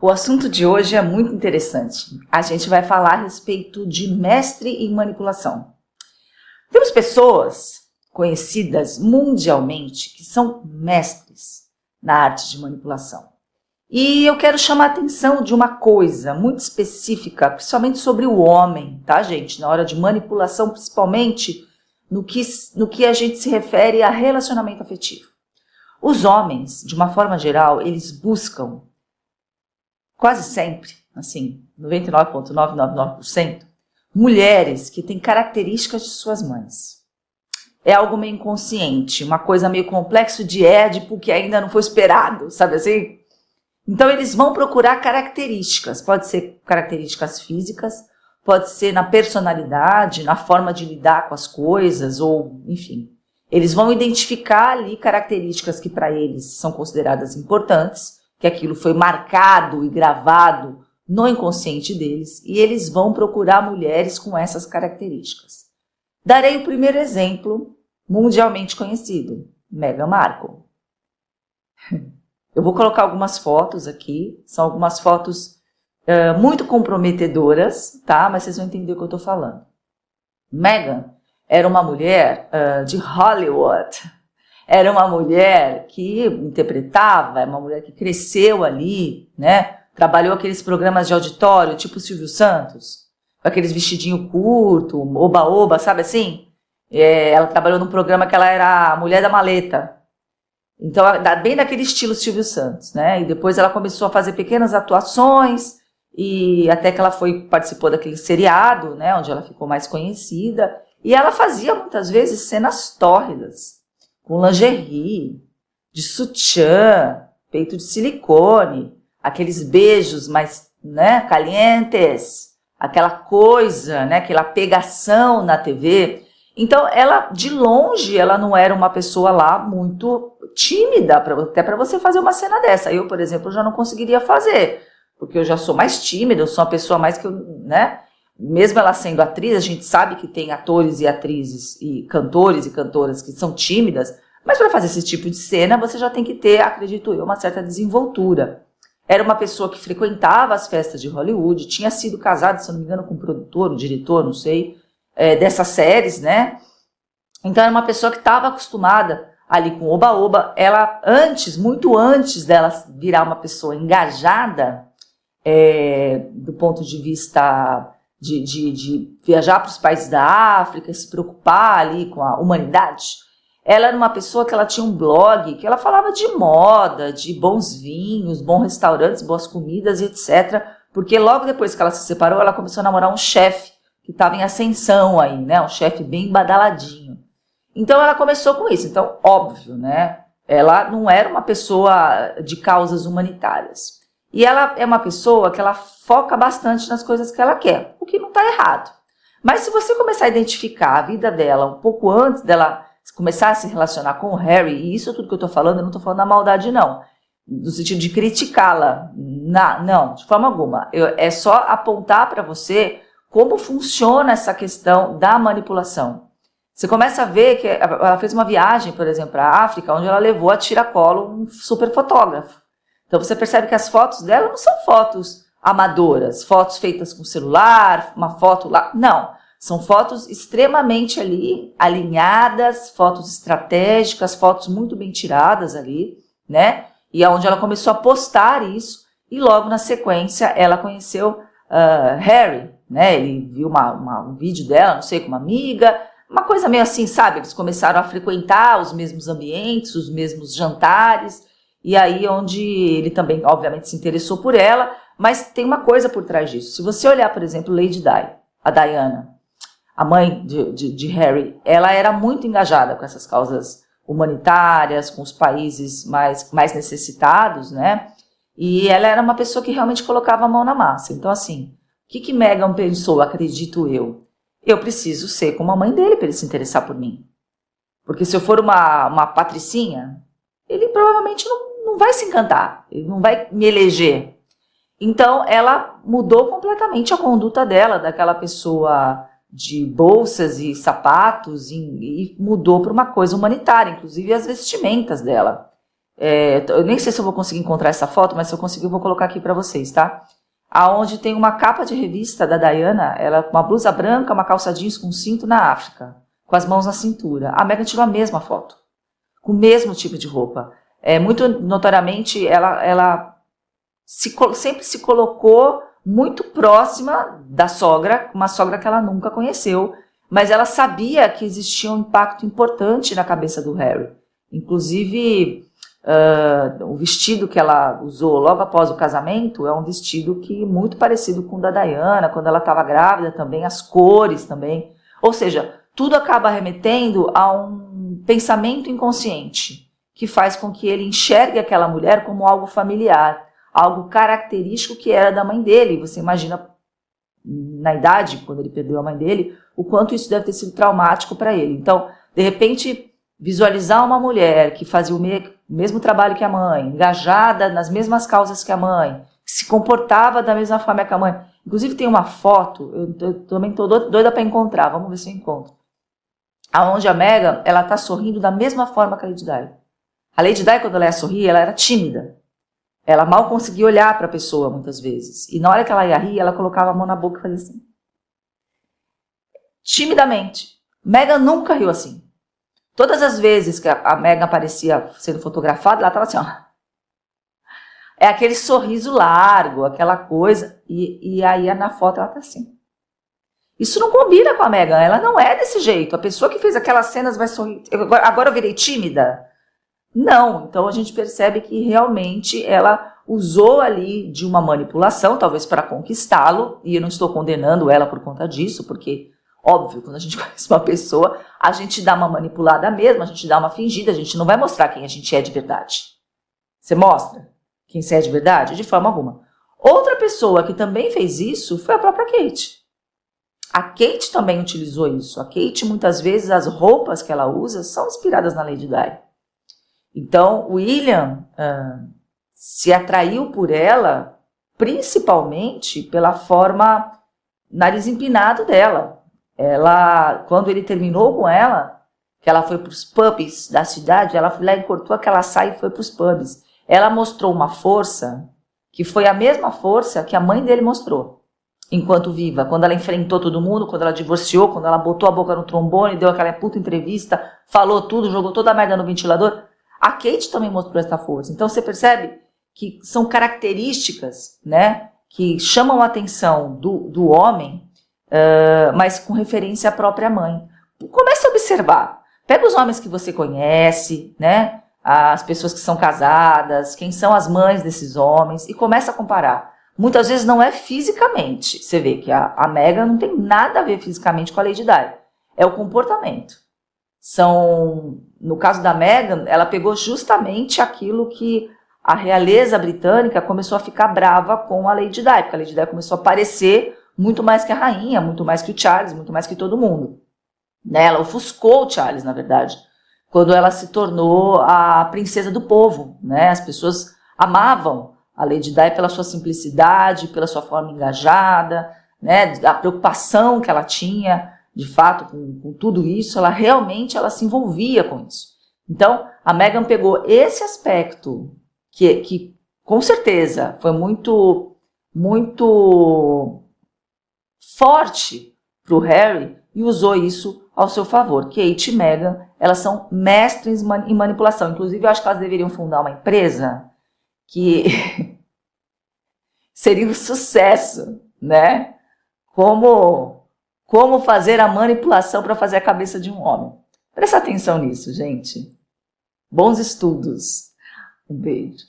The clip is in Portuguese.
O assunto de hoje é muito interessante. A gente vai falar a respeito de mestre em manipulação. Temos pessoas conhecidas mundialmente que são mestres na arte de manipulação. E eu quero chamar a atenção de uma coisa muito específica, principalmente sobre o homem, tá, gente? Na hora de manipulação, principalmente no que a gente se refere a relacionamento afetivo. Os homens, de uma forma geral, eles buscam quase sempre, assim, 99,999%, mulheres que têm características de suas mães. É algo meio inconsciente, uma coisa meio complexo de Édipo que ainda não foi esperado, sabe assim? Então eles vão procurar características, pode ser características físicas, pode ser na personalidade, na forma de lidar com as coisas, ou enfim. Eles vão identificar ali características que para eles são consideradas importantes, que aquilo foi marcado e gravado no inconsciente deles, e eles vão procurar mulheres com essas características. Darei o primeiro exemplo mundialmente conhecido, Meghan Markle. Eu vou colocar algumas fotos aqui, são algumas fotos muito comprometedoras, tá? Mas vocês vão entender o que eu estou falando. Meghan era uma mulher de Hollywood. Era uma mulher que interpretava, uma mulher que cresceu ali, né? Trabalhou aqueles programas de auditório, tipo Silvio Santos, com aqueles vestidinho curto, oba-oba, sabe assim? Ela trabalhou num programa que ela era a mulher da maleta. Então, bem daquele estilo Silvio Santos, né? E depois ela começou a fazer pequenas atuações, e até que ela participou daquele seriado, né? Onde ela ficou mais conhecida. E ela fazia, muitas vezes, cenas tórridas, com lingerie, de sutiã, peito de silicone, aqueles beijos mais, né, calientes, aquela coisa, né, aquela pegação na TV. Então, ela, de longe, ela não era uma pessoa lá muito tímida, até para você fazer uma cena dessa. Eu, por exemplo, já não conseguiria fazer, porque eu já sou mais tímida, eu sou uma pessoa mais que eu, né? Mesmo ela sendo atriz, a gente sabe que tem atores e atrizes e cantoras que são tímidas, mas para fazer esse tipo de cena, você já tem que ter, acredito eu, uma certa desenvoltura. Era uma pessoa que frequentava as festas de Hollywood, tinha sido casada, se não me engano, com um produtor, um diretor, não sei, dessas séries, né? Então era uma pessoa que estava acostumada ali com oba-oba. Ela, muito antes dela virar uma pessoa engajada, do ponto de vista de viajar para os países da África, se preocupar ali com a humanidade, ela era uma pessoa que ela tinha um blog, que ela falava de moda, de bons vinhos, bons restaurantes, boas comidas, etc. Porque logo depois que ela se separou, ela começou a namorar um chefe que estava em ascensão aí, né? Um chefe bem badaladinho. Então ela começou com isso. Então, óbvio, né? Ela não era uma pessoa de causas humanitárias. E ela é uma pessoa que ela foca bastante nas coisas que ela quer, o que não está errado. Mas se você começar a identificar a vida dela um pouco antes dela começar a se relacionar com o Harry, e isso tudo que eu estou falando, eu não estou falando da maldade, não. No sentido de criticá-la. Não, de forma alguma. É só apontar para você como funciona essa questão da manipulação. Você começa a ver que ela fez uma viagem, por exemplo, para a África, onde ela levou a tiracolo um super fotógrafo. Então você percebe que as fotos dela não são fotos amadoras, fotos feitas com celular, uma foto lá. Não, são fotos extremamente ali alinhadas, fotos estratégicas, fotos muito bem tiradas ali, né? E é onde ela começou a postar isso, e logo na sequência ela conheceu Harry, né? Ele viu um vídeo dela, não sei, com uma amiga, uma coisa meio assim, sabe? Eles começaram a frequentar os mesmos ambientes, os mesmos jantares, e aí onde ele também, obviamente, se interessou por ela, mas tem uma coisa por trás disso. Se você olhar, por exemplo, Lady Di, a Diana, a mãe de Harry, ela era muito engajada com essas causas humanitárias, com os países mais necessitados, né? E ela era uma pessoa que realmente colocava a mão na massa. Então, assim, o que Meghan pensou, acredito eu? Eu preciso ser como a mãe dele para ele se interessar por mim. Porque se eu for uma patricinha, ele provavelmente não vai se encantar, ele não vai me eleger. Então, ela mudou completamente a conduta dela, daquela pessoa de bolsas e sapatos, e mudou para uma coisa humanitária, inclusive as vestimentas dela. Eu nem sei se eu vou conseguir encontrar essa foto, mas se eu conseguir eu vou colocar aqui para vocês, tá? Aonde tem uma capa de revista da Diana, ela com uma blusa branca, uma calça jeans com cinto na África, com as mãos na cintura. A Meghan tirou a mesma foto, com o mesmo tipo de roupa. Muito notoriamente, ela sempre se colocou muito próxima da sogra, uma sogra que ela nunca conheceu, mas ela sabia que existia um impacto importante na cabeça do Harry. Inclusive, o vestido que ela usou logo após o casamento é um vestido que muito parecido com o da Diana, quando ela estava grávida também, as cores também. Ou seja, tudo acaba remetendo a um pensamento inconsciente, que faz com que ele enxergue aquela mulher como algo familiar, algo característico que era da mãe dele. Você imagina, na idade, quando ele perdeu a mãe dele, o quanto isso deve ter sido traumático para ele. Então, de repente, visualizar uma mulher que fazia o mesmo trabalho que a mãe, engajada nas mesmas causas que a mãe, que se comportava da mesma forma que a mãe. Inclusive, tem uma foto, eu também estou doida para encontrar, vamos ver se eu encontro, aonde a Meghan, ela está sorrindo da mesma forma que a Lady Di. A Lady Di, quando ela ia sorrir, ela era tímida. Ela mal conseguia olhar para a pessoa, muitas vezes. E na hora que ela ia rir, ela colocava a mão na boca e fazia assim. Timidamente. Meghan nunca riu assim. Todas as vezes que a Meghan aparecia sendo fotografada, ela estava assim, ó. É aquele sorriso largo, aquela coisa. E aí, na foto, ela está assim. Isso não combina com a Meghan. Ela não é desse jeito. A pessoa que fez aquelas cenas vai sorrir. Agora eu virei tímida? Não, então a gente percebe que realmente ela usou ali de uma manipulação, talvez para conquistá-lo, e eu não estou condenando ela por conta disso, porque, óbvio, quando a gente conhece uma pessoa, a gente dá uma manipulada mesmo, a gente dá uma fingida, a gente não vai mostrar quem a gente é de verdade. Você mostra quem você é de verdade? De forma alguma. Outra pessoa que também fez isso foi a própria Kate. A Kate também utilizou isso. A Kate, muitas vezes, as roupas que ela usa são inspiradas na Lady Di. Então, o William se atraiu por ela, principalmente pela forma nariz empinado dela. Quando ele terminou com ela, que ela foi para os pubs da cidade, ela foi lá e cortou aquela saia e foi para os pubs. Ela mostrou uma força que foi a mesma força que a mãe dele mostrou, enquanto viva. Quando ela enfrentou todo mundo, quando ela divorciou, quando ela botou a boca no trombone, deu aquela puta entrevista, falou tudo, jogou toda a merda no ventilador. A Kate também mostrou essa força. Então você percebe que são características, né, que chamam a atenção do homem, mas com referência à própria mãe. Comece a observar. Pega os homens que você conhece, né, as pessoas que são casadas, quem são as mães desses homens, e começa a comparar. Muitas vezes não é fisicamente. Você vê que a Meghan não tem nada a ver fisicamente com a Lady Di. É o comportamento. No caso da Meghan, ela pegou justamente aquilo que a realeza britânica começou a ficar brava com a Lady Di, porque a Lady Di começou a aparecer muito mais que a rainha, muito mais que o Charles, muito mais que todo mundo. Né? Ela ofuscou o Charles, na verdade, quando ela se tornou a princesa do povo. Né? As pessoas amavam a Lady Di pela sua simplicidade, pela sua forma engajada, né? A preocupação que ela tinha, de fato, com tudo isso, ela realmente se envolvia com isso. Então, a Meghan pegou esse aspecto, que com certeza foi muito, muito forte para o Harry, e usou isso ao seu favor. Kate e Meghan, elas são mestres em manipulação. Inclusive, eu acho que elas deveriam fundar uma empresa que seria um sucesso, né? Como fazer a manipulação para fazer a cabeça de um homem. Presta atenção nisso, gente. Bons estudos. Um beijo.